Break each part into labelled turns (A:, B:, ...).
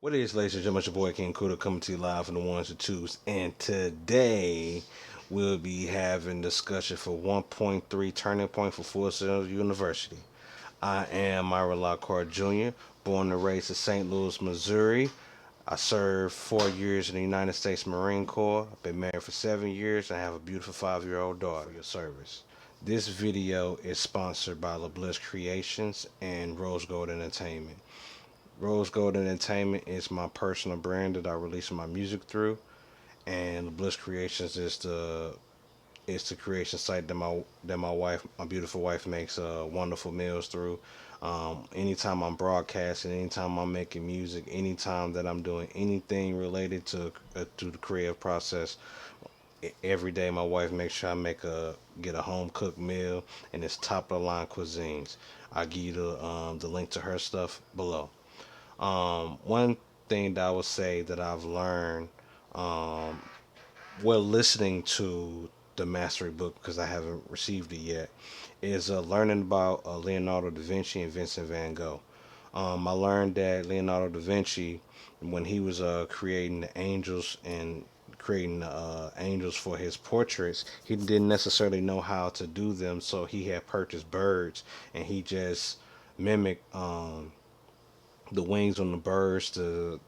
A: What it is, ladies and gentlemen, it's your boy King Kooda coming to you live from the ones and twos. And today we'll be having discussion for 1.3 Turning Point for Full Sail University. I am Myron Lockhart JR, born and raised in St. Louis, Missouri. I served 4 years in the United States Marine Corps. I've been married for 7 years and I have a beautiful 5-year-old daughter. Your service. This video is sponsored by LaBliss Creations and Rose Gold Entertainment. Rose Gold Entertainment is my personal brand that I release my music through, and Bliss Creations is the creation site that my wife, my beautiful wife, makes wonderful meals through. Anytime I'm broadcasting, anytime I'm making music, anytime that I'm doing anything related to the creative process, every day my wife makes sure I get a home cooked meal, and it's top of the line cuisines. I give you the link to her stuff below. One thing that I would say that I've learned um, while listening to the Mastery book, because I haven't received it yet, is learning about Leonardo da Vinci and Vincent van Gogh. I learned that Leonardo da Vinci, when he was creating the angels and creating angels for his portraits, he didn't necessarily know how to do them, so he had purchased birds and he just mimicked the wings on the birds, the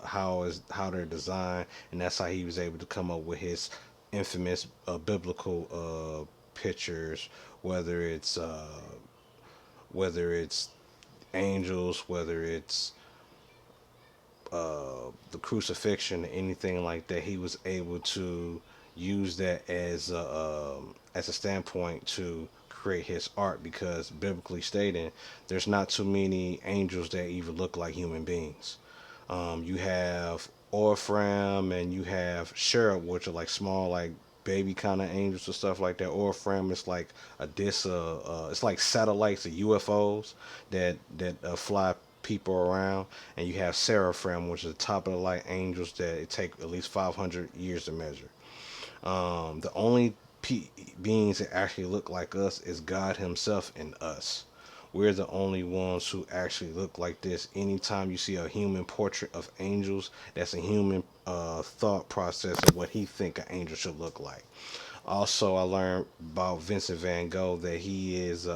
A: how they're designed, and that's how he was able to come up with his infamous biblical pictures, whether it's whether it's angels, whether it's the crucifixion, anything like that. He was able to use that as a standpoint to create his art, because biblically stating, there's not too many angels that even look like human beings. You have Orpheum and you have Cherub, which are like small, like baby kind of angels or stuff like that. Orpheum is like a disc, it's like satellites or UFOs that fly people around, and you have Seraphim, which is the top of the light angels that it take at least 500 years to measure. The only beings that actually look like us is God Himself and us. We're the only ones who actually look like this. Anytime you see a human portrait of angels, that's a human thought process of what he think an angel should look like. Also, I learned about Vincent Van Gogh that he is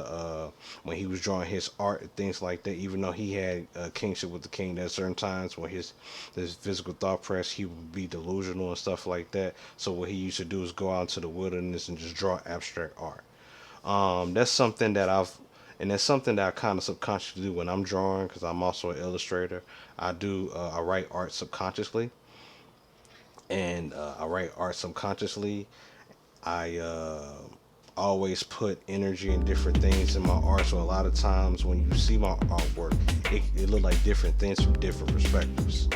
A: when he was drawing his art and things like that. Even though he had kingship with the king, at certain times when his physical thought press, he would be delusional and stuff like that. So what he used to do is go out into the wilderness and just draw abstract art. That's something that that's something that I kind of subconsciously do when I'm drawing, because I'm also an illustrator. I write art subconsciously, and I write art subconsciously. I always put energy in different things in my art. So a lot of times when you see my artwork, it look like different things from different perspectives.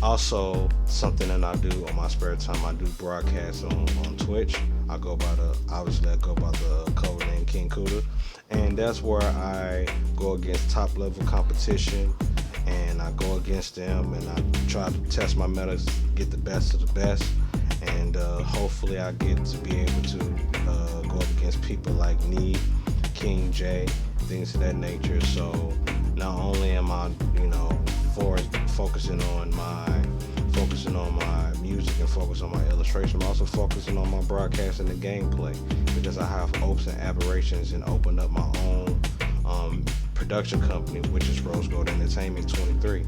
A: Also, something that I do on my spare time, I do broadcasts on Twitch. I go by the code name King Kooda, and that's where I go against top level competition, and I go against them, and I try to test my methods, get the best of the best, and hopefully I get to be able to go up against people like me, King J, things of that nature. So not only am I, for focusing on my music and focusing on my illustration, I'm also focusing on my broadcast and the gameplay, because I have hopes and aberrations and opened up my own production company, which is Rose Gold Entertainment 23.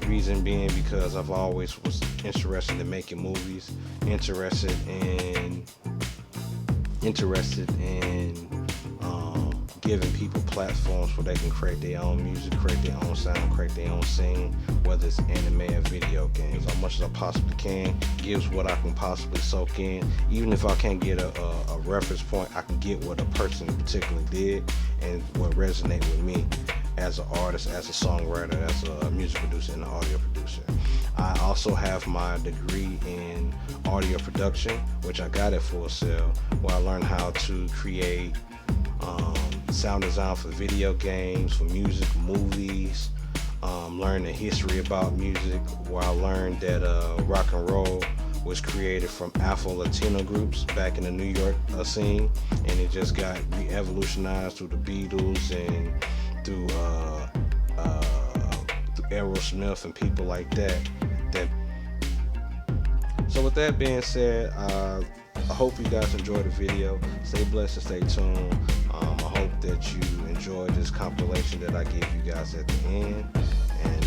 A: Reason being because I've always was interested in making movies, interested in giving people platforms where they can create their own music, create their own sound, create their own scene, whether it's anime or video games. As much as I possibly can, gives what I can possibly soak in. Even if I can't get a reference point, I can get what a person particularly did and what resonate with me as an artist, as a songwriter, as a music producer, and an audio producer. I also have my degree in audio production, which I got at Full Sail, where I learned how to create sound design for video games, for music, movies. Learned the history about music, where I learned that rock and roll was created from Afro-Latino groups back in the New York scene, and it just got re-evolutionized through the Beatles and through Aerosmith and people like that. That. So with that being said, I hope you guys enjoyed the video. Stay blessed and stay tuned. I hope that you enjoyed this compilation that I gave you guys at the end. And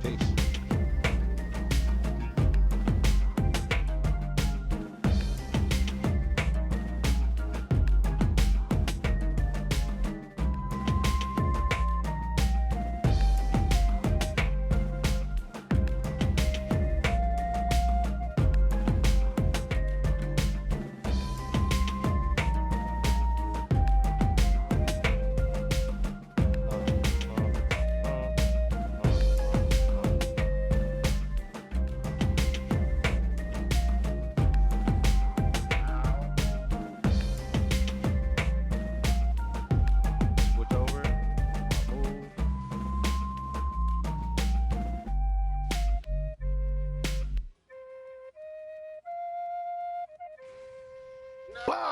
A: peace. Switch over. Move. Wow.